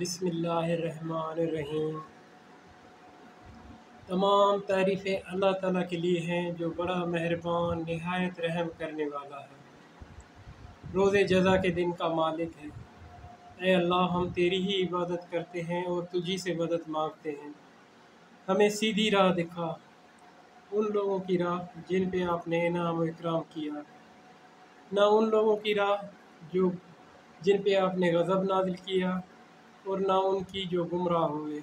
बिस्मिल्लाहिर्रहमानिर्रहीम। तमाम तारीफ़ें अल्लाह ताला के लिए हैं जो बड़ा मेहरबान निहायत रहम करने वाला है, रोज़े जज़ा के दिन का मालिक है। ऐ अल्लाह, हम तेरी ही इबादत करते हैं और तुझी से मदद मांगते हैं। हमें सीधी राह दिखा, उन लोगों की राह जिन पे आपने इनाम व इकराम किया, ना उन लोगों की राह जो जिन पे आपने गज़ब नाज़िल किया और ना उनकी जो गुमराह हुए।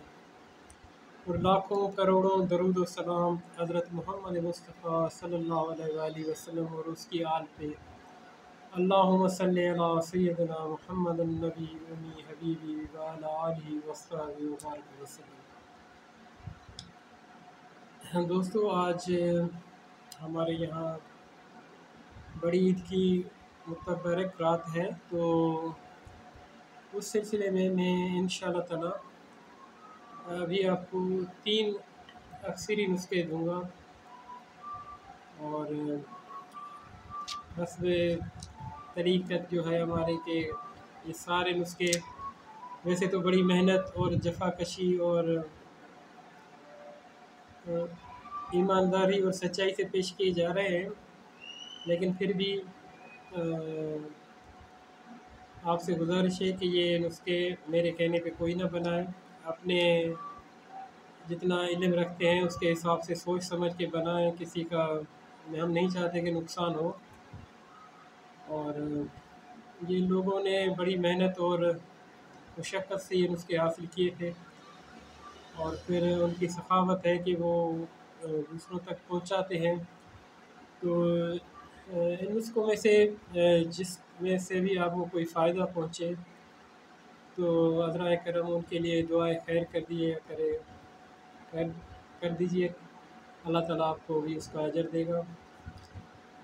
और लाखों करोड़ों दरूद व सलाम हज़रत मोहम्मद मुस्तफ़ा सल्लल्लाहु अलैहि वसल्लम और उसकी आल पे। अल्लाहुम्मा सल्लि अला सय्यिदिना मुहम्मदिन नबी उम्मी हबीबी व अला आलिहि व अस्हाबिहि व बारिक वसल्लम। दोस्तों, आज हमारे यहाँ बड़ी ईद की मुतबरक रात है, तो उस सिलसिले में मैं इंशाअल्लाह ताला अभी आपको 3 अक्सरी नुस्खे दूँगा और हस्बे तरीक़त जो है हमारे के ये सारे नुस्खे वैसे तो बड़ी मेहनत और जफाकशी और ईमानदारी और सच्चाई से पेश किए जा रहे हैं, लेकिन फिर भी आपसे गुजारिश है कि ये नुस्खे मेरे कहने पे कोई ना बनाए। अपने जितना इल्म रखते हैं उसके हिसाब से सोच समझ के बनाएं। किसी का हम नहीं चाहते कि नुकसान हो। और ये लोगों ने बड़ी मेहनत और मुशक्क़त से ये नुस्खे हासिल किए थे और फिर उनकी सखावत है कि वो दूसरों तक पहुंचाते हैं। तो इन नुस्खों में से जिसमें से भी आपको कोई फ़ायदा पहुंचे तो अज़राए करम उनके लिए दुआए खैर कर दीजिए। अल्लाह ताला आपको भी उसका अजर देगा।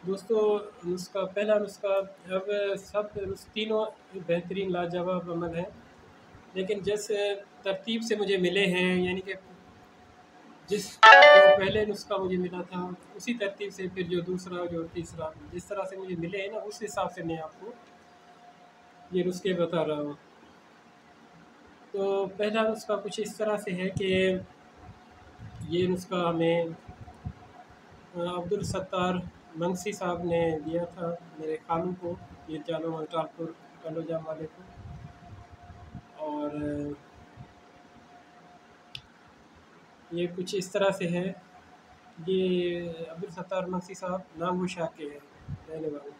दोस्तों, पहला नुस्खा, अब सब तीनों बेहतरीन लाजवाब अमल हैं, लेकिन जिस तरतीब से मुझे मिले हैं, यानी कि जिस जो पहले नुस्खा मुझे मिला था उसी तरतीब से फिर जो दूसरा जो तीसरा जिस तरह से मुझे मिले हैं ना, उस हिसाब से मैं आपको ये नुस्खे बता रहा हूँ। तो पहला नुस्खा कुछ इस तरह से है कि ये नुस्खा हमें अब्दुल सत्तार मंगसी साहब ने दिया था, मेरे खालू को, ये जानो मल्टालपुर कलोजा वाले को। और ये कुछ इस तरह से है। ये अब्दुल सत्तार मंगसी साहब नागोशाह के हैं रहने वाले।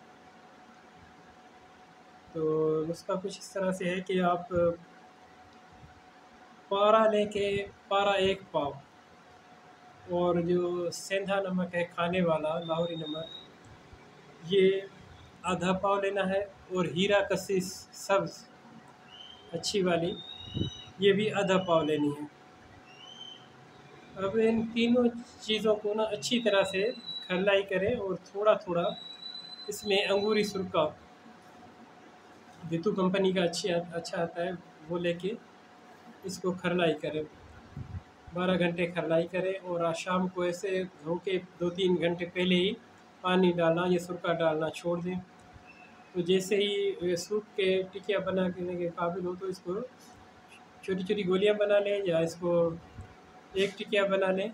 तो नुस्खा कुछ इस तरह से है कि आप पारा लेके, पारा 1 पाव, और जो सेंधा नमक है खाने वाला लाहौरी नमक, ये आधा पाव लेना है। और हीरा कसीस सब्ज़ अच्छी वाली, ये भी आधा पाव लेनी है। अब इन तीनों चीज़ों को ना अच्छी तरह से खरलाई करें और थोड़ा थोड़ा इसमें अंगूरी सुरका, दितू कंपनी का अच्छा आता है, वो लेके इसको खरलाई करें। 12 घंटे खरलाई करें और आज शाम को ऐसे धो के 2-3 घंटे पहले ही पानी डालना, ये सुरका डालना छोड़ दें। तो जैसे ही ये सूख के टिकिया बना के काबिल हो तो इसको छोटी छोटी गोलियां बना लें या इसको एक टिकिया बना लें।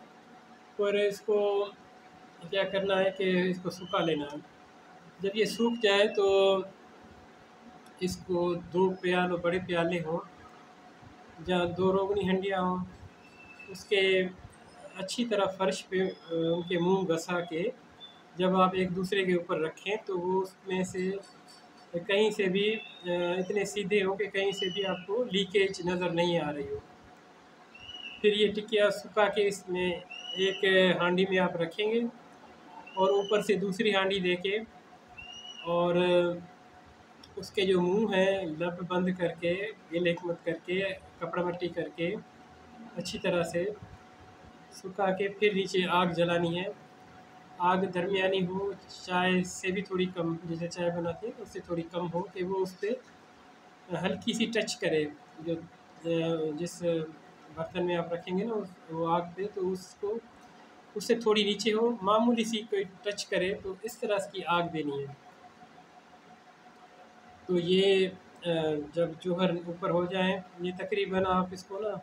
और इसको क्या करना है कि इसको सुखा लेना है। जब ये सूख जाए तो इसको 2 प्याले, बड़े प्याले हों जहाँ 2 रोगनी हंडियाँ हों, उसके अच्छी तरह फ़र्श पे उनके मुंह घसा के जब आप एक दूसरे के ऊपर रखें तो वो उसमें से कहीं से भी इतने सीधे हो कि कहीं से भी आपको लीकेज नज़र नहीं आ रही हो। फिर ये टिकिया सुखा के इसमें एक हांडी में आप रखेंगे और ऊपर से दूसरी हांडी देके और उसके जो मुंह हैं लब बंद करके, गिल हिकमत करके, कपड़ा पट्टी करके अच्छी तरह से सुखा के फिर नीचे आग जलानी है। आग दरमियानी हो, चाय से भी थोड़ी कम, जैसे चाय बनाते हैं उससे थोड़ी कम हो कि वो उस पर हल्की सी टच करे। जो जिस बर्तन में आप रखेंगे ना वो आग पे, तो उसको उससे थोड़ी नीचे हो, मामूली सी कोई टच करे, तो इस तरह की आग देनी है। तो ये जब जौहर ऊपर हो जाए, ये तकरीबन आप इसको ना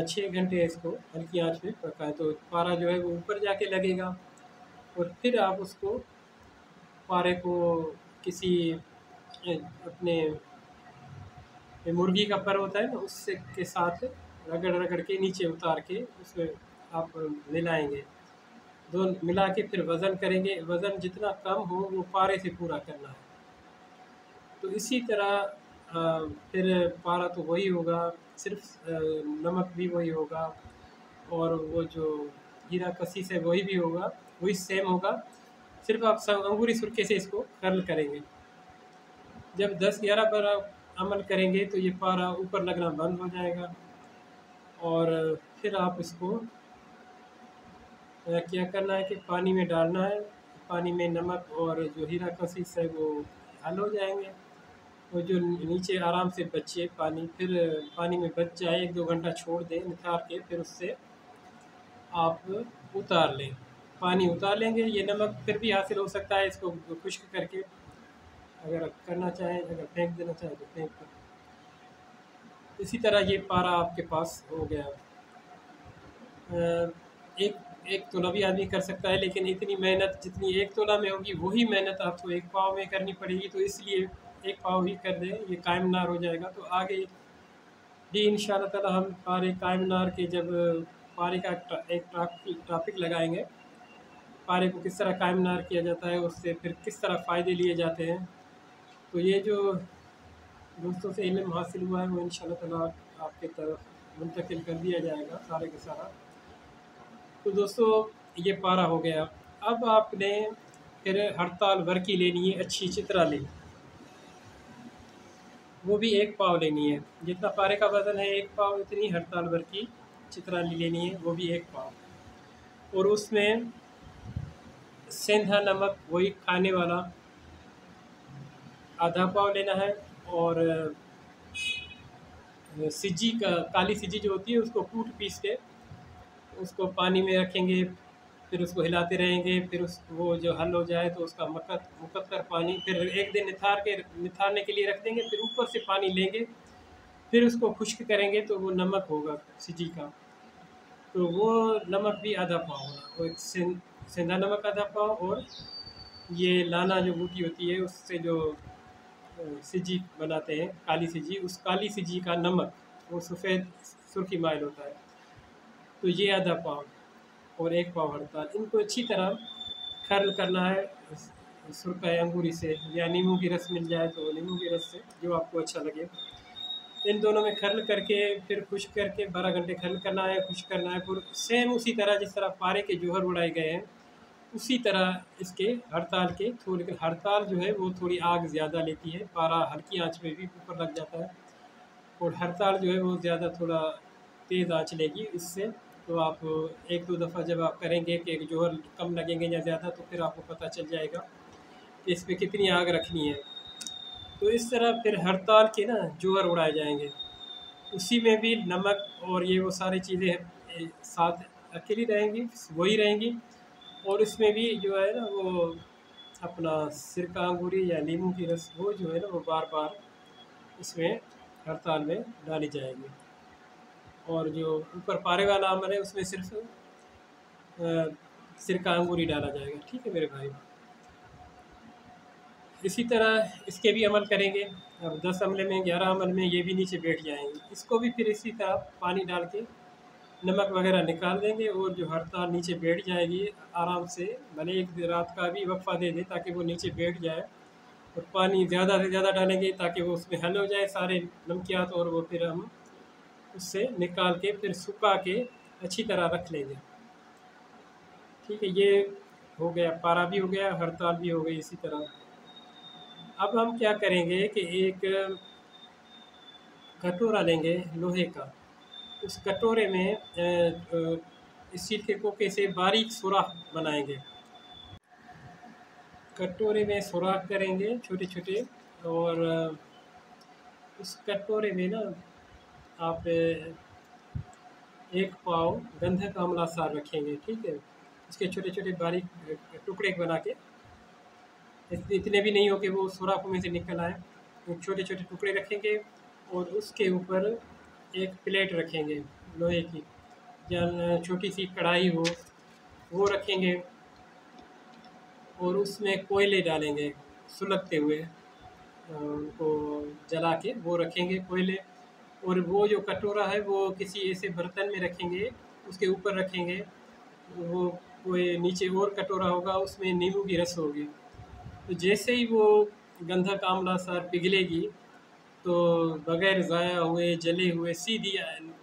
6 घंटे इसको हल्की आंच में पकाएं, तो पारा जो है वो ऊपर जाके लगेगा। और फिर आप उसको पारे को किसी अपने मुर्गी का पर होता है ना, उससे के साथ रगड़ रगड़ के नीचे उतार के उसमें आप मिलाएंगे। दो मिला के फिर वज़न करेंगे, वज़न जितना कम हो वो पारे से पूरा करना है। तो इसी तरह फिर पारा तो वही होगा, सिर्फ नमक भी वही होगा, और वो जो हीरा कसीस है वही भी होगा, वही सेम होगा। सिर्फ आप सब अंगूरी सुरखे से इसको कर्ल करेंगे। जब 10-11 बार आप अमल करेंगे तो ये पारा ऊपर लगना बंद हो जाएगा। और फिर आप इसको क्या करना है कि पानी में डालना है। पानी में नमक और जो हीरा कसीस है वो हल हो जाएंगे। वो जो नीचे आराम से बचे पानी, फिर पानी में बच जाए 1-2 घंटा छोड़ दें निकाल के, फिर उससे आप उतार लें, पानी उतार लेंगे। ये नमक फिर भी हासिल हो सकता है, इसको खुश्क करके अगर आप करना चाहें, अगर फेंक देना चाहें तो फेंक दें। इसी तरह ये पारा आपके पास हो गया। एक एक तोला भी आदमी कर सकता है, लेकिन इतनी मेहनत जितनी 1 तोला में होगी वही मेहनत आपको 1 पाव में करनी पड़ेगी। तो इसलिए 1 पाव ही कर दें, ये कायम नार हो जाएगा। तो आगे भी इंशाअल्लाह ताला हम पारे कायम नार के जब पारे का एक टॉपिक लगाएंगे, पारे को किस तरह कायम नार किया जाता है, उससे फिर किस तरह फ़ायदे लिए जाते हैं। तो ये जो दोस्तों से इल्म हासिल हुआ है वो इंशाअल्लाह ताला आपके तरफ मुंतकिल कर दिया जाएगा सारे का सारा। तो दोस्तों ये पारा हो गया। अब आपने फिर हड़ताल वर्की लेनी है, अच्छी चित्रा लेनी, वो भी 1 पाव लेनी है। जितना पारे का वज़न है 1 पाव, इतनी हड़ताल वर्की चित्रा लेनी है, वो भी 1 पाव। और उसमें सेंधा नमक वही खाने वाला आधा पाव लेना है। और सिज्जी का काली सिज्जी जो होती है उसको कूट पीस के उसको पानी में रखेंगे, फिर उसको हिलाते रहेंगे, फिर उस वो जो हल हो जाए तो उसका मुकत कर पानी फिर 1 दिन निथारने के लिए रख देंगे। फिर ऊपर से पानी लेंगे, फिर उसको खुश्क करेंगे तो वो नमक होगा सिजी का। तो वो नमक भी आधा पाव होना, वो एक सेंधा नमक आधा पाव, और ये लाना जो बूटी होती है उससे जो सिजी बनाते हैं काली सिजी, उस काली सिजी का नमक वो सफ़ेद सुर्खी माइल होता है। तो ये आधा पाव और 1 पाव हड़ताल, इनको अच्छी तरह खर्ल करना है सुरखा अंगूरी से, या नींबू की रस मिल जाए तो नींबू की रस से, जो आपको अच्छा लगे। इन दोनों में खर्ल करके फिर खुश्क करके 12 घंटे खर्ल करना है, खुश्क करना है। फिर सेम उसी तरह जिस तरह पारे के जौहर उड़ाए गए हैं उसी तरह इसके हड़ताल के थोड़ी, लेकिन हड़ताल जो है वो थोड़ी आग ज़्यादा लेती है, पारा हल्की आंच में भी ऊपर लग जाता है, और हड़ताल जो है वो ज़्यादा थोड़ा तेज़ आंच लेगी इससे। तो आप 1-2 दफ़ा जब आप करेंगे कि जौहर कम लगेंगे या ज़्यादा, तो फिर आपको पता चल जाएगा कि इस पर कितनी आग रखनी है। तो इस तरह फिर हड़ताल के ना जौहर उड़ाए जाएंगे, उसी में भी नमक और ये वो सारी चीज़ें साथ अकेली रहेंगी, वही रहेंगी। और इसमें भी जो है ना वो अपना सिरका अंगूरी या नींबू की रस वो जो है ना वो बार बार इसमें हड़ताल में डाली जाएगी। और जो ऊपर पारे वाला अमल है उसमें सिर्फ सिरका अंगूरी डाला जाएगा। ठीक है मेरे भाई, इसी तरह इसके भी अमल करेंगे। अब 10 अमले में 11 अमल में ये भी नीचे बैठ जाएंगे, इसको भी फिर इसी तरह पानी डाल के नमक वगैरह निकाल देंगे, और जो हड़ताल नीचे बैठ जाएगी आराम से, भले 1 रात का भी वक्फा दे दें ताकि वो नीचे बैठ जाए। और पानी ज़्यादा से ज़्यादा डालेंगे ताकि वो उसमें हल हो जाए सारे नमकियात, और वो फिर हम उससे निकाल के फिर सुखा के अच्छी तरह रख लेंगे। ठीक है, ये हो गया, पारा भी हो गया, हड़ताल भी हो गई इसी तरह। अब हम क्या करेंगे कि एक कटोरा लेंगे लोहे का, उस कटोरे में स्टील के कोके से बारीक सुराख बनाएंगे, कटोरे में सुराख करेंगे छोटे छोटे। और उस कटोरे में ना आप 1 पाव गंधक आंवला सार रखेंगे। ठीक है, उसके छोटे छोटे बारीक टुकड़े बना के, इतने भी नहीं हो कि वो सुराखों में से निकल आए, छोटे छोटे टुकड़े रखेंगे और उसके ऊपर एक प्लेट रखेंगे लोहे की, या छोटी सी कढ़ाई हो वो रखेंगे, और उसमें कोयले डालेंगे सुलगते हुए, उनको जला के वो रखेंगे कोयले। और वो जो कटोरा है वो किसी ऐसे बर्तन में रखेंगे, उसके ऊपर रखेंगे। वो कोई नीचे और कटोरा होगा, उसमें नींबू की रस होगी। तो जैसे ही वो गंधक आंवला सार पिघलेगी, तो बगैर ज़ाया हुए जले हुए सीधी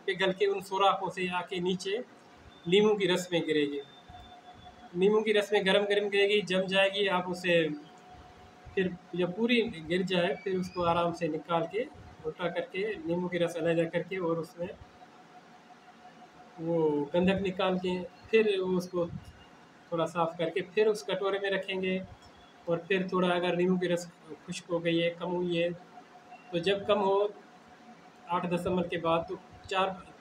पिघल के उन सुराखों से आके नीचे नींबू की रस में गिरेगी। नींबू की रस में गरम गरम गिरेगी, जम जाएगी। आप उसे फिर जब पूरी गिर जाए फिर उसको आराम से निकाल के उल्टा करके नींबू की रस अलग करके और उसमें वो गंधक निकाल के फिर वो उसको थोड़ा साफ़ करके फिर उस कटोरे में रखेंगे। और फिर थोड़ा अगर नींबू की रस खुश्क हो गई है, कम हुई है, तो जब कम हो 8-10 ml के बाद, तो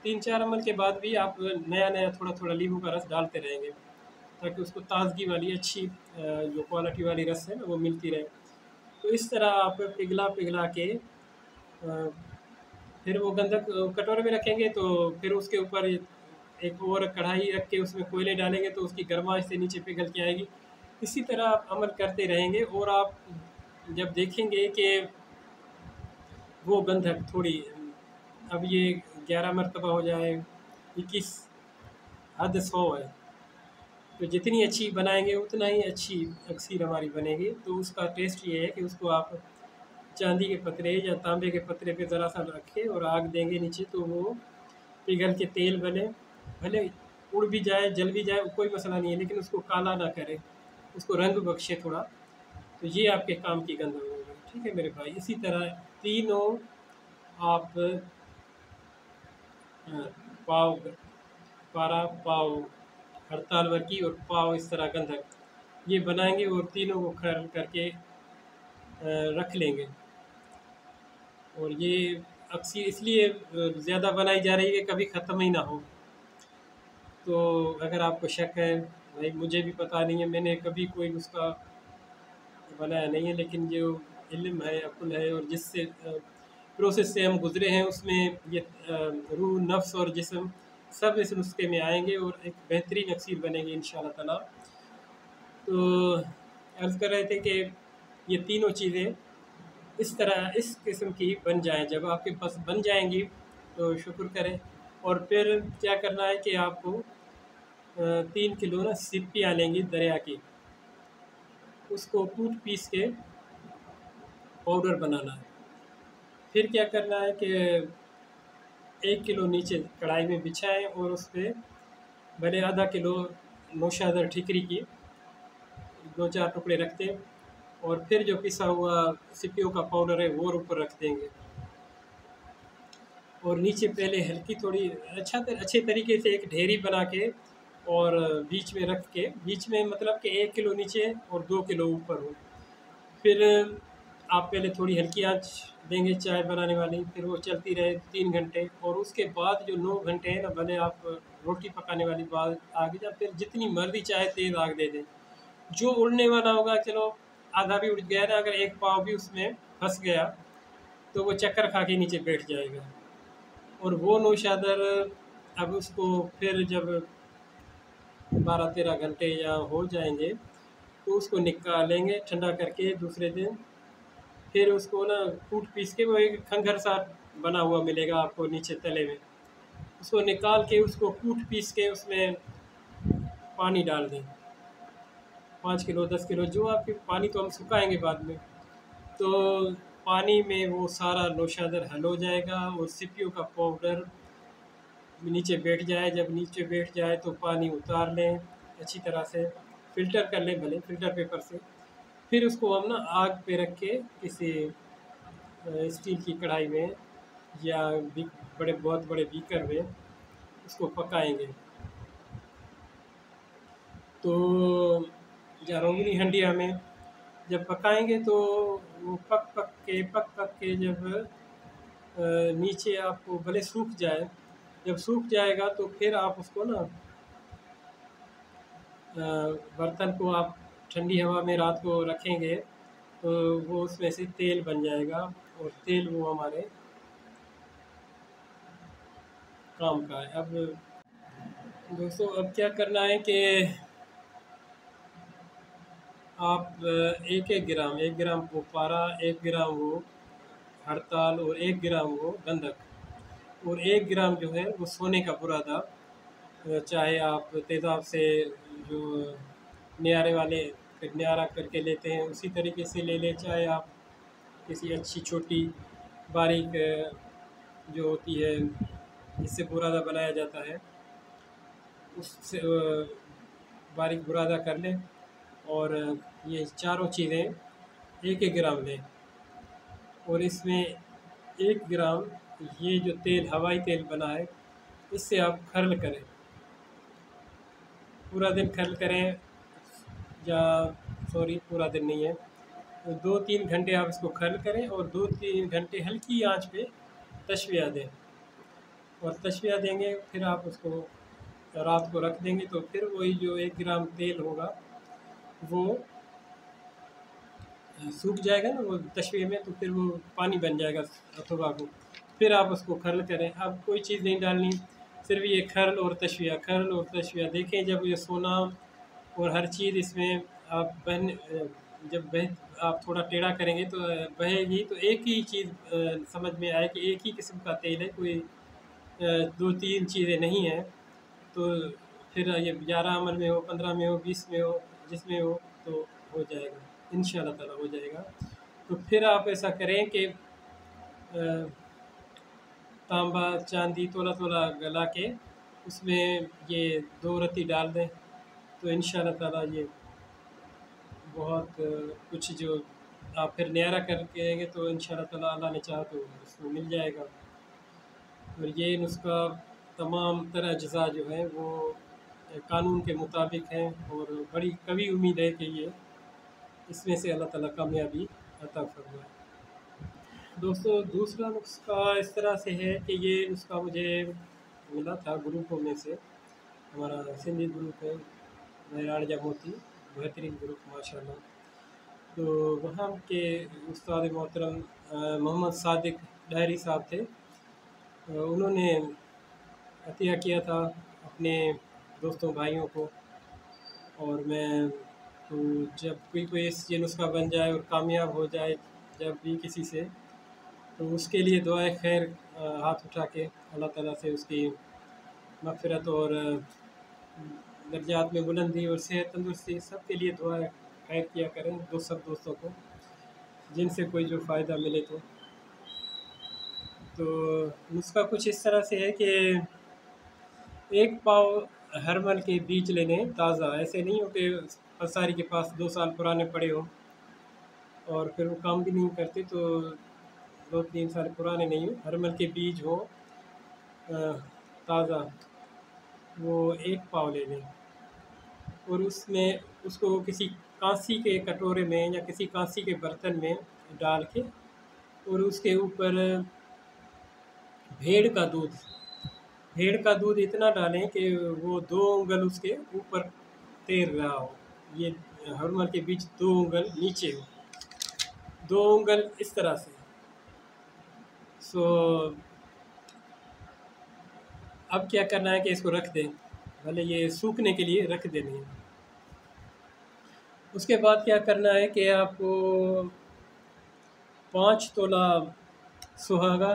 3-4 ml के बाद भी आप नया नया थोड़ा थोड़ा नींबू का रस डालते रहेंगे, ताकि उसको ताज़गी वाली अच्छी जो क्वालिटी वाली रस है ना वो मिलती रहे। तो इस तरह आप पिघला पिघला के फिर वो गंधक कटोरे में रखेंगे, तो फिर उसके ऊपर एक और कढ़ाई रख के उसमें कोयले डालेंगे, तो उसकी गर्माइश से नीचे पिघल के आएगी। इसी तरह आप अमल करते रहेंगे, और आप जब देखेंगे कि वो गंधक थोड़ी, अब ये 11 मरतबा हो जाए, 21, हद 100 है। तो जितनी अच्छी बनाएंगे उतना ही अच्छी अक्सर हमारी बनेगी। तो उसका टेस्ट ये है कि उसको आप चांदी के पतरे या तांबे के पतरे पे ज़रा सा रखें और आग देंगे नीचे, तो वो पिघल के तेल बने। भले उड़ भी जाए, जल भी जाए, कोई मसला नहीं है, लेकिन उसको काला ना करे, उसको रंग बख्शे थोड़ा। तो ये आपके काम की गंधक होगी। ठीक है मेरे भाई। इसी तरह तीनों आप पाव, पारा, पाव हड़ताल वर्की और पाव इस तरह गंधक, ये बनाएंगे और तीनों को खर करके रख लेंगे। और ये अक्सर इसलिए ज़्यादा बनाई जा रही है कि कभी ख़त्म ही ना हो। तो अगर आपको शक है, भाई मुझे भी पता नहीं है, मैंने कभी कोई नुस्खा बनाया नहीं है, लेकिन जो इल्म है, अक्ल है, और जिससे प्रोसेस से हम गुज़रे हैं, उसमें ये रूह, नफ्स और जिस्म सब इस नुस्खे में आएंगे और एक बेहतरीन अक्सर बनेगी इंशाअल्लाह ताला। तो अर्ज़ कर रहे थे कि ये तीनों चीज़ें इस तरह इस किस्म की बन जाएँ। जब आपके पास बन जाएँगी तो शुक्र करें। और फिर क्या करना है कि आपको 3 किलो ना सिप्पियाँ लेंगी दरिया की, उसको कूट पीस के पाउडर बनाना है। फिर क्या करना है कि 1 किलो नीचे कढ़ाई में बिछाएँ और उस पे भले आधा किलो नौशादर ठिकरी की 2-4 टुकड़े रख दें, और फिर जो पिसा हुआ सिप्पियों का पाउडर है वो ऊपर रख देंगे। और नीचे पहले हल्की थोड़ी अच्छे तरीके से एक ढेरी बना के, और बीच में रख के, बीच में मतलब कि 1 किलो नीचे और 2 किलो ऊपर हो। फिर आप पहले थोड़ी हल्की आंच देंगे चाय बनाने वाली, फिर वो चलती रहे 3 घंटे, और उसके बाद जो 9 घंटे हैं ना, भले आप रोटी पकाने वाली बात आगे, या फिर जितनी मर्ज़ी चाहे तेज़ आग दे दें। जो उड़ने वाला होगा, चलो आधा भी उड़ गया ना, अगर एक पाव भी उसमें फँस गया तो वो चक्कर खा के नीचे बैठ जाएगा। और वो नौशादर अब उसको फिर जब 12-13 घंटे या हो जाएंगे, तो उसको निकालेंगे ठंडा करके दूसरे दिन। फिर उसको ना कूट पीस के, वो एक खंघर सा बना हुआ मिलेगा आपको नीचे तले में, उसको निकाल के उसको कूट पीस के उसमें पानी डाल दें। 5 किलो 10 किलो जो आपके, पानी तो हम सुखाएंगे बाद में, तो पानी में वो सारा नौशादर हल हो जाएगा और सिपियों का पाउडर नीचे बैठ जाए। जब नीचे बैठ जाए तो पानी उतार लें अच्छी तरह से, फ़िल्टर कर लें भले फ़िल्टर पेपर से। फिर उसको हम ना आग पे रख के किसी स्टील की कढ़ाई में या बहुत बड़े बीकर में उसको पकाएंगे। तो या रोगनी हंडिया में जब पकाएंगे, तो वो पक पक के जब नीचे आपको भले सूख जाए, जब सूख जाएगा तो फिर आप उसको ना बर्तन को आप ठंडी हवा में रात को रखेंगे, तो वो उसमें से तेल बन जाएगा। और तेल वो हमारे काम का है। अब दोस्तों अब क्या करना है कि आप एक ग्राम वो पारा, 1 ग्राम वो हड़ताल और 1 ग्राम वो गंधक और 1 ग्राम जो है वो सोने का बुरादा, चाहे आप तेज़ाब से जो नियारे वाले नियारा करके लेते हैं उसी तरीके से ले लें, चाहे आप किसी अच्छी छोटी बारीक जो होती है जिससे बुरादा बनाया जाता है उससे बारीक बुरादा कर लें। और ये चारों चीज़ें 1-1 ग्राम लें और इसमें 1 ग्राम ये जो तेल हवाई तेल बना है इससे आप खर्ल करें, पूरा दिन खर्ल करें, या सॉरी पूरा दिन नहीं है, 2-3 घंटे आप इसको खर्ल करें और 2-3 घंटे हल्की आंच पे तशविया दें। और तशविया देंगे फिर आप उसको रात को रख देंगे तो फिर वही जो 1 ग्राम तेल होगा वो सूख जाएगा ना वो तशविये में, तो फिर वो पानी बन जाएगा अथवा को। फिर आप उसको खर्ल करें। अब कोई चीज़ नहीं डालनी, सिर्फ ये खर्ल और तशविया देखें। जब ये सोना और हर चीज़ इसमें आप जब आप थोड़ा टेढ़ा करेंगे तो बहेगी, तो एक ही चीज़ समझ में आए कि एक ही किस्म का तेल है, कोई 2-3 चीज़ें नहीं हैं। तो फिर ये 11 अमल में हो, 15 में हो, 20 में हो, जिसमें हो तो हो जाएगा, इंशाल्लाह ताला हो जाएगा। तो फिर आप ऐसा करें कि तांबा चांदी तोला गला के उसमें ये 2 रत्ती डाल दें, तो इंशाल्लाह ताला ये बहुत कुछ जो आप फिर न्यारा करके देंगे तो इंशाल्लाह ताला अल्लाह ने चाहा तो उसको मिल जाएगा। और ये नुस्खा तमाम तरह अज्जा जो है वो कानून के मुताबिक हैं और बड़ी कभी उम्मीद है कि ये इसमें से अल्लाह ताला कामयाबी अता फरमाए। दोस्तों दूसरा नुस्खा इस तरह से है कि ये नुस्खा मुझे मिला था ग्रुपों में से, हमारा सिंधी ग्रुप है राणजा मोती, बेहतरीन ग्रुप माशाल्लाह। तो वहाँ के उस्ताद मोहतरम मोहम्मद सादिक डायरी साहब थे, उन्होंने अतिया किया था अपने दोस्तों भाइयों को। और मैं तो जब कोई ये नुस्खा बन जाए और कामयाब हो जाए जब भी किसी से, तो उसके लिए दुआए खैर हाथ उठा के अल्लाह ताला से उसकी मग़फ़िरत और दर्जात में बुलंदी और सेहत तंदुरुस्ती सब के लिए दुआ खैर किया करें सब दोस्तों को जिनसे कोई जो फ़ायदा मिले। तो नुस्खा कुछ इस तरह से है कि 1 पाव हरमल के बीज लेने ताज़ा, ऐसे नहीं हो कि पसारी के पास 2 साल पुराने पड़े हों और फिर वो काम भी नहीं करते, तो 2-3 साल पुराने नहीं हो, हरमल के बीज हो ताज़ा, वो 1 पाव ले लें और उसमें उसको किसी कांसी के कटोरे में या किसी कांसी के बर्तन में डाल के और उसके ऊपर भेड़ का दूध इतना डालें कि वो 2 उंगल उसके ऊपर तैर रहा हो, ये हरमल के बीच 2 उंगल नीचे हो, 2 उंगल इस तरह से। अब क्या करना है कि इसको रख दें, भले ये सूखने के लिए रख देनी है। उसके बाद क्या करना है कि आपको 5 तोला सुहागा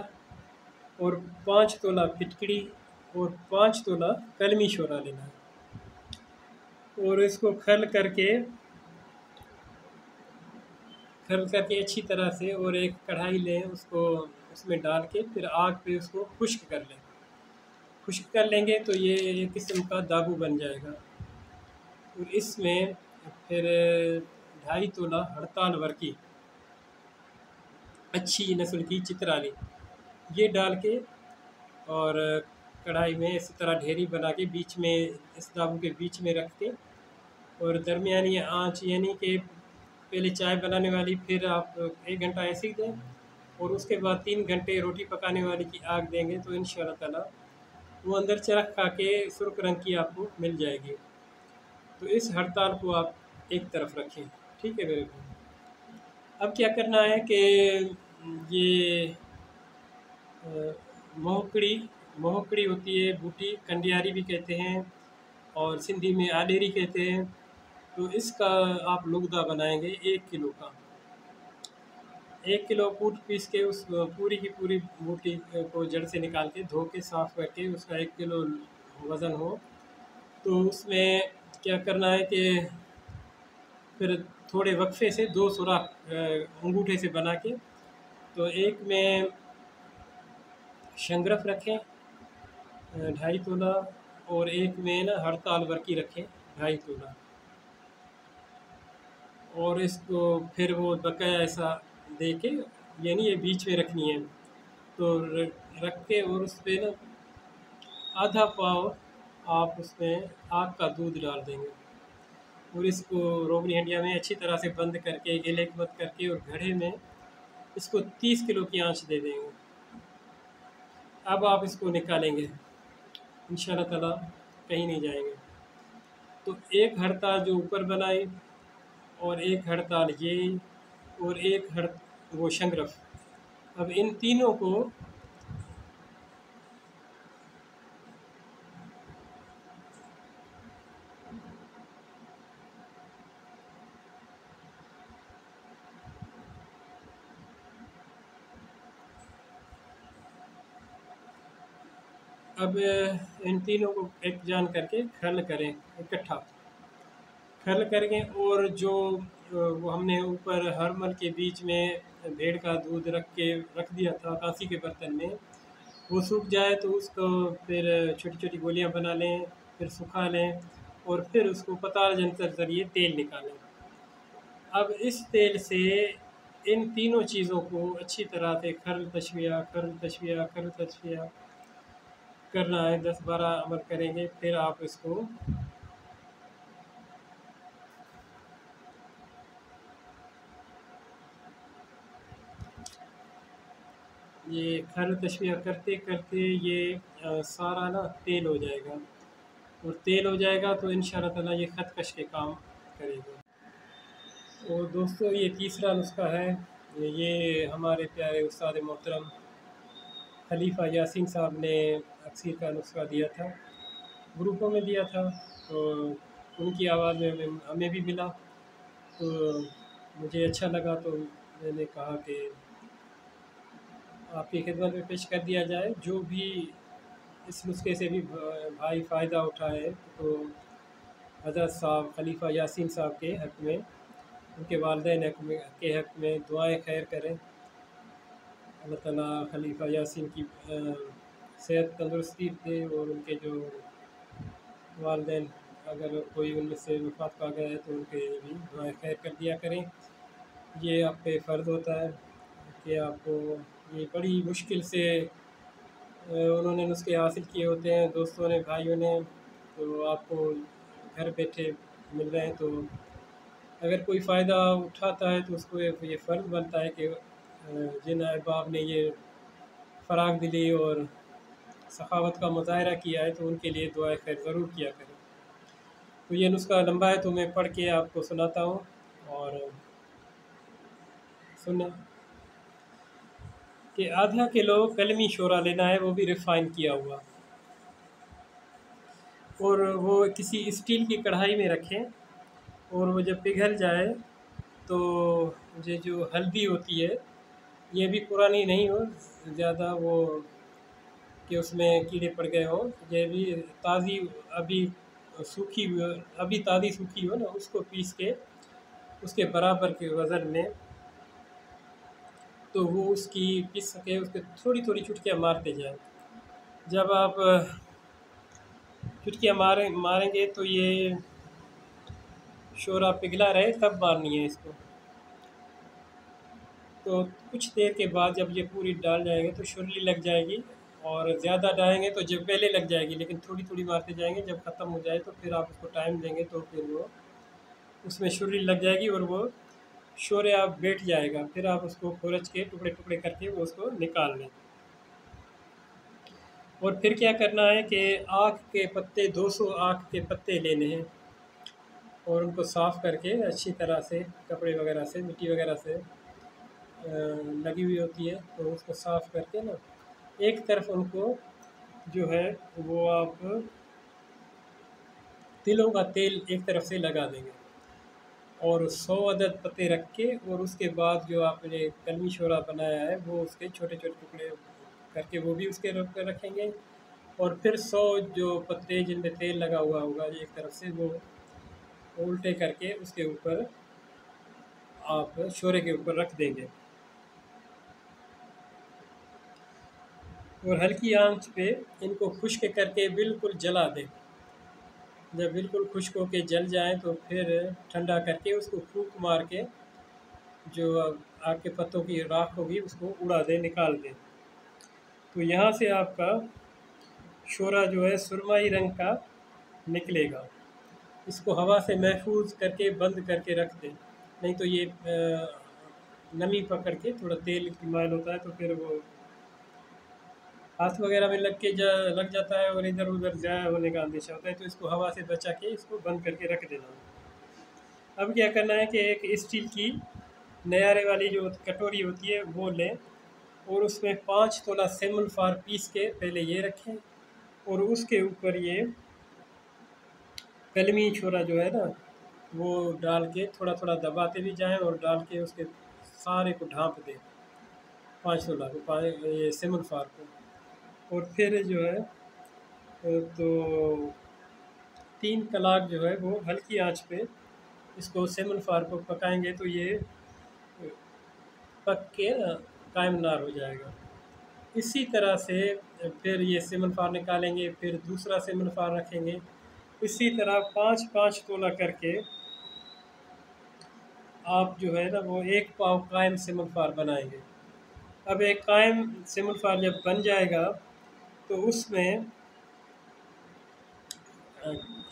और 5 तोला फिटकड़ी और 5 तोला कलमी शोरा लेना है और इसको खल करके अच्छी तरह से, और एक कढ़ाई लें, उसको उसमें डाल के फिर आग पे उसको खुश्क कर लें। खुश्क कर लेंगे तो ये एक किस्म का दाबू बन जाएगा और इसमें फिर 2.5 तोला हड़ताल वर्की अच्छी नस्ल की चित्राली ये डाल के और कढ़ाई में इसी तरह ढेरी बना के बीच में इस दाबू के बीच में रख के और दरमियानी आंच, यानी कि पहले चाय बनाने वाली फिर आप 1 घंटा ऐसे ही दें और उसके बाद 3 घंटे रोटी पकाने वाली की आग देंगे, तो इंशाल्लाह ताला वो अंदर चरख खा के सुर्ख रंग की आपको मिल जाएगी। तो इस हड़ताल को आप एक तरफ रखें, ठीक है मेरे भाई। अब क्या करना है कि ये मोहकड़ी मोहकड़ी होती है, बूटी कंडियारी भी कहते हैं और सिंधी में आडेरी कहते हैं। तो इसका आप लुगदा बनाएंगे 1 किलो का। 1 किलो कूट पीस के उस पूरी की पूरी बूटी को जड़ से निकाल के धो के साफ़ करके उसका 1 किलो वज़न हो, तो उसमें क्या करना है कि फिर थोड़े वक्फे से 2 सुराख अंगूठे से बना के, तो एक में शंगरफ रखें 2.5 तोला, और एक में ना हड़ताल वर्की रखें 2.5 तोला, और इसको फिर वो बकाया ऐसा दे के, यानी ये बीच में रखनी है, तो रख के और उस पर ना आधा पाव आप उसमें आग का दूध डाल देंगे, और इसको रोगनी हंडिया में अच्छी तरह से बंद करके गिले बंद करके और घड़े में इसको 30 किलो की आंच दे देंगे। अब आप इसको निकालेंगे इंशाल्लाह ताला, कहीं नहीं जाएंगे। तो एक हड़ताल जो ऊपर बनाई, और एक हड़ताल ये, और एक वो शंगरफ, अब इन तीनों को अब इन तीनों को एक जान करके खल करें, इकट्ठा खल करेंगे। और जो वो हमने ऊपर हरमल के बीच में भेड़ का दूध रख दिया था कांसी के बर्तन में, वो सूख जाए तो उसको फिर छोटी छोटी गोलियां बना लें, फिर सुखा लें, और फिर उसको पताल यंत्र जरिए तेल निकालें। अब इस तेल से इन तीनों चीज़ों को अच्छी तरह से खरल तशविया करना है। 10-12 अमल करेंगे, फिर आप इसको ये खरल तशविया करते करते ये सारा ना तेल हो जाएगा, और तेल हो जाएगा तो इंशाअल्लाह ताला ये खतकश के काम करेगा। और दोस्तों, ये तीसरा नुस्खा है, ये हमारे प्यारे उस्ताद मोहतरम खलीफा यासीन साहब ने अक्सर का नुस्खा दिया था, ग्रुपों में दिया था, तो उनकी आवाज़ में हमें भी मिला, तो मुझे अच्छा लगा, तो मैंने कहा कि आपकी खिदमत में पेश कर दिया जाए। जो भी इस नुस्खे से भी भाई फ़ायदा उठाए, तो हज़रत साहब खलीफा यासीन साहब के हक़ में, उनके वालिदैन के हक़ में दुआएं खैर करें। अल्लाह ताला खलीफा यासीन की सेहत तंदुरुस्ती दे, और उनके जो वालिदैन अगर कोई उनमें से वफ़ात पा गया है तो उनके भी दुआएं खैर कर दिया करें। ये आप पे फ़र्ज़ होता है कि आपको ये बड़ी मुश्किल से उन्होंने नुस्खे हासिल किए होते हैं दोस्तों ने, भाइयों ने, तो आपको घर बैठे मिल रहे हैं। तो अगर कोई फ़ायदा उठाता है तो उसको ये फ़र्ज़ बनता है कि जिन अहबाब ने ये फ़राग़ दिली और सखावत का मुज़ाहरा किया है, तो उनके लिए दुआए खैर ज़रूर किया करें। तो ये नुस्खा लंबा है, तो मैं पढ़ के आपको सुनाता हूँ, और सुने कि आधा किलो कलमी शोरा लेना है, वो भी रिफ़ाइन किया हुआ, और वो किसी स्टील की कढ़ाई में रखें, और वो जब पिघल जाए तो ये जो हल्दी होती है, ये भी पुरानी नहीं हो ज़्यादा, वो कि उसमें कीड़े पड़ गए हों, ये भी ताज़ी अभी सूखी अभी ताज़ी सूखी हो ना, उसको पीस के उसके बराबर के वज़न में, तो वो उसकी पीस सके, उसके थोड़ी थोड़ी चुटकियाँ मारते जाएं। जब आप चुटकियाँ मारेंगे तो ये शोरा पिघला रहे तब मारनी है इसको। तो कुछ देर के बाद जब ये पूरी डाल जाएंगे तो शुर्ली लग जाएगी, और ज़्यादा डालेंगे तो जब पहले लग जाएगी, लेकिन थोड़ी थोड़ी मारते जाएंगे, जब ख़त्म हो जाए तो फिर आप उसको टाइम देंगे तो फिर वो उसमें शुर्ली लग जाएगी, और वो शोरे आप बैठ जाएगा। फिर आप उसको खुरच के टुकड़े टुकड़े करके वो उसको निकाल लें। और फिर क्या करना है कि आक के पत्ते 200 आक के पत्ते लेने हैं, और उनको साफ़ करके अच्छी तरह से कपड़े वगैरह से, मिट्टी वगैरह से लगी हुई होती है, तो उसको साफ़ करके ना एक तरफ उनको जो है वो आप तिलों का तेल एक तरफ से लगा देंगे, और 100 अदद पत्ते रख के, और उसके बाद जो आपने कलमी शोरा बनाया है वो उसके छोटे छोटे टुकड़े करके वो भी उसके ऊपर रखेंगे, और फिर 100 जो पत्ते जिन पे तेल लगा हुआ होगा एक तरफ से, वो उल्टे करके उसके ऊपर आप शोरे के ऊपर रख देंगे, और हल्की आंच पे इनको खुश्क करके बिल्कुल जला दें। जब बिल्कुल खुश्क होके जल जाए तो फिर ठंडा करके उसको फूंक मार के जो आग के पत्तों की राख होगी उसको उड़ा दें, निकाल दें। तो यहाँ से आपका शोरा जो है सुरमई रंग का निकलेगा। इसको हवा से महफूज करके बंद करके रख दें, नहीं तो ये नमी पकड़ के थोड़ा तेल की माइल होता है तो फिर वो हाथ वगैरह में लग जाता है और इधर उधर जाया होने का अंदेशा होता है, तो इसको हवा से बचा के इसको बंद करके रख देना। अब क्या करना है कि एक स्टील की नयारे वाली जो कटोरी होती है वो लें, और उसमें 5 तोला सेमल फार पीस के पहले ये रखें, और उसके ऊपर ये कलमी छोरा जो है ना वो डाल के थोड़ा थोड़ा दबाते भी जाएं, और डाल के उसके सारे को ढाँप दें, 5 तोला को, ये सेमल फार को। और फिर जो है तो 3 कलाक जो है वो हल्की आंच पे इसको सेमल फार को पकाएंगे, तो ये पक के ना कायमनार हो जाएगा। इसी तरह से फिर ये सेमल फार निकालेंगे, फिर दूसरा सेमल फार रखेंगे, इसी तरह 5-5 तोला करके आप जो है ना वो 1 पाव कायम सेमल फार बनाएंगे। अब एक कायम सेमल फार जब बन जाएगा तो उसमें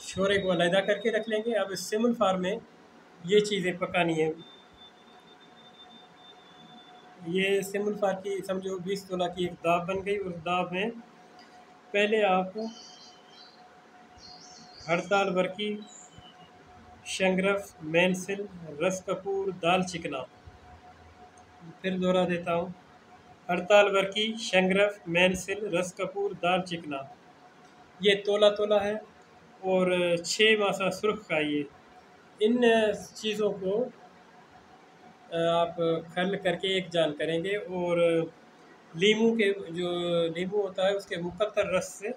शोरे को अलहदा करके रख लेंगे। अब इस सेमल फार में ये चीज़ें पकानी है। ये सेमल फार की समझो 20 तोला की एक दाब बन गई। उस दाब में पहले आप हड़ताल बरकी, शंगरफ, मेनसिल, रस कपूर, दाल चिकना, फिर दोहरा देता हूँ, हड़ताल बरकी, शंगरफ, मेनसिल, रस कपूर, दाल चिकना, ये तोला तोला है, और 6 मासा सुर्ख का ये। इन चीज़ों को आप खल करके एक जान करेंगे, और लीमू के जो नींबू होता है उसके मुकद्दर रस से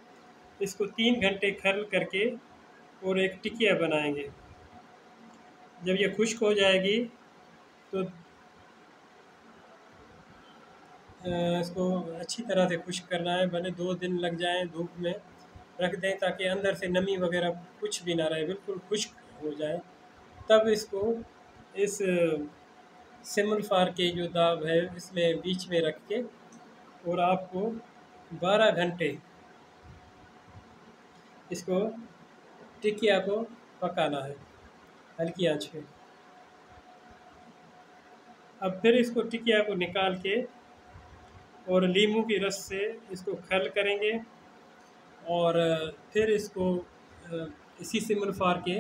इसको 3 घंटे खल करके और एक टिकिया बनाएंगे। जब ये खुश्क हो जाएगी तो इसको अच्छी तरह से खुश्क करना है, भले 2 दिन लग जाएं, धूप में रख दें ताकि अंदर से नमी वगैरह कुछ भी ना रहे, बिल्कुल खुश्क हो जाए। तब इसको इस सेमल फार के जो दाब है इसमें बीच में रख के, और आपको 12 घंटे इसको टिकिया को पकाना है हल्की आंच पे। अब फिर इसको टिकिया को निकाल के और नींबू की रस से इसको खल करेंगे, और फिर इसको इसी सिमल फार के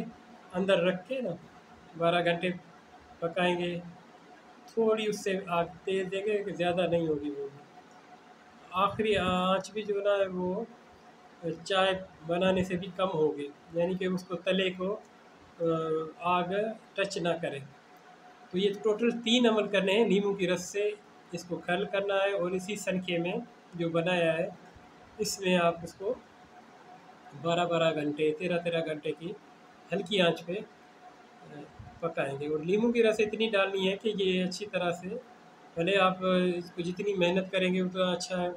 अंदर रख के ना 12 घंटे पकाएंगे। थोड़ी उससे आग तेज़ देंगे कि ज़्यादा नहीं होगी वो। आखिरी आंच भी जो ना है वो चाय बनाने से भी कम होगी, यानी कि उसको तले को आग टच ना करे। तो ये टोटल 3 अमल करने हैं। नींबू की रस से इसको खल करना है, और इसी सनके में जो बनाया है इसमें आप उसको 12-12 घंटे 13-13 घंटे की हल्की आंच पे पकाएंगे। और नींबू की रस इतनी डालनी है कि ये अच्छी तरह से, भले आप इसको जितनी मेहनत करेंगे उतना अच्छा है।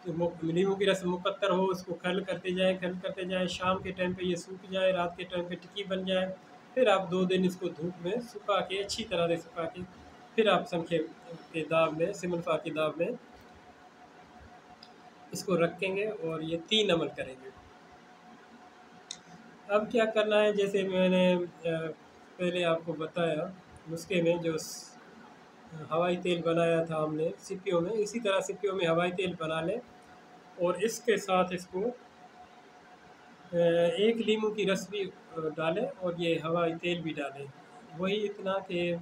तो नींबू की रस मुकद्दर हो, उसको खल करते जाएं, शाम के टाइम पे ये सूख जाए, रात के टाइम पे टिक्की बन जाए। फिर आप 2 दिन इसको धूप में सुखा के, अच्छी तरह से सुखा के, फिर आप संखे के दाब में, सिमल फार की दाब में इसको रखेंगे, और ये 3 अमल करेंगे। अब क्या करना है, जैसे मैंने पहले आपको बताया नुस्खे में, जो हवाई तेल बनाया था हमने सिपियों में, इसी तरह सिपियों में हवाई तेल बना लें, और इसके साथ इसको 1 नींबू की रस भी डालें, और ये हवाई तेल भी डालें। वही इतना कि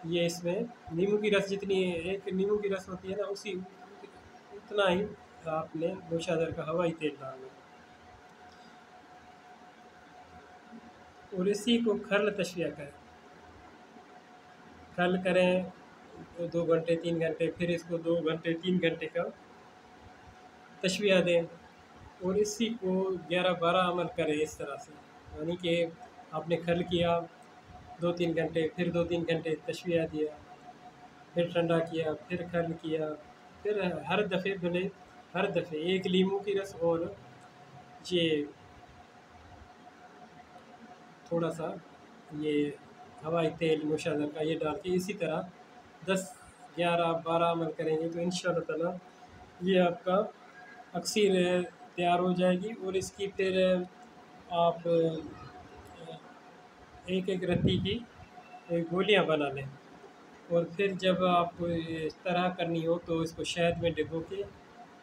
ये इसमें नींबू की रस जितनी एक नींबू की रस होती है ना, उसी उतना ही आपने मूसादर का हवाई तेल डालना है। और इसी को खर्ल तशविया करें, खर्ल करें 2 घंटे 3 घंटे, फिर इसको 2 घंटे 3 घंटे का तशविया दें। और इसी को 11-12 अमल करें इस तरह से, यानी कि आपने खर्ल किया 2-3 घंटे, फिर 2-3 घंटे तशविया दिया, फिर ठंडा किया, फिर खर्ल किया, फिर हर दफ़े भले हर दफ़े एक नींबू की रस और ये थोड़ा सा ये हवाई तेल मूसादर का ये डाल के इसी तरह 10-11-12 अमल करेंगे तो इंशाअल्लाह ताला ये आपका अक्सीर तैयार हो जाएगी। और इसकी फिर आप एक एक रत्ती की गोलियां बना लें। और फिर जब आपको इस तरह करनी हो तो इसको शहद में डिबो के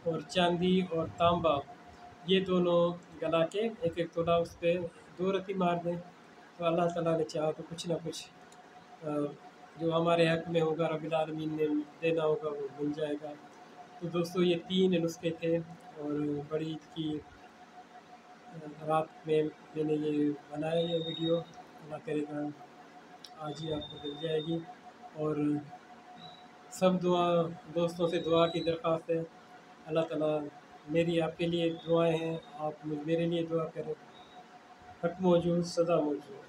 और चांदी और तांबा ये दोनों गला के एक एक तोला उस पर 2 रत्ती मार दें, तो अल्लाह ताला ने चाहा तो कुछ ना कुछ अ, जो हमारे हक में होगा, रब्बिल आलमीन ने देना होगा, वो मिल जाएगा। तो दोस्तों ये 3 नुस्खे थे, और बड़ी ईद की रात में मैंने ये बनाया ये वीडियो। अल्लाह करेगा आज ही आपको मिल जाएगी। और सब दुआ दोस्तों से दुआ की दरख्वास्त है, अल्लाह ताला मेरी आपके लिए दुआएं हैं, आप मेरे लिए दुआ करें। हक मौजूद सदा मौजूद।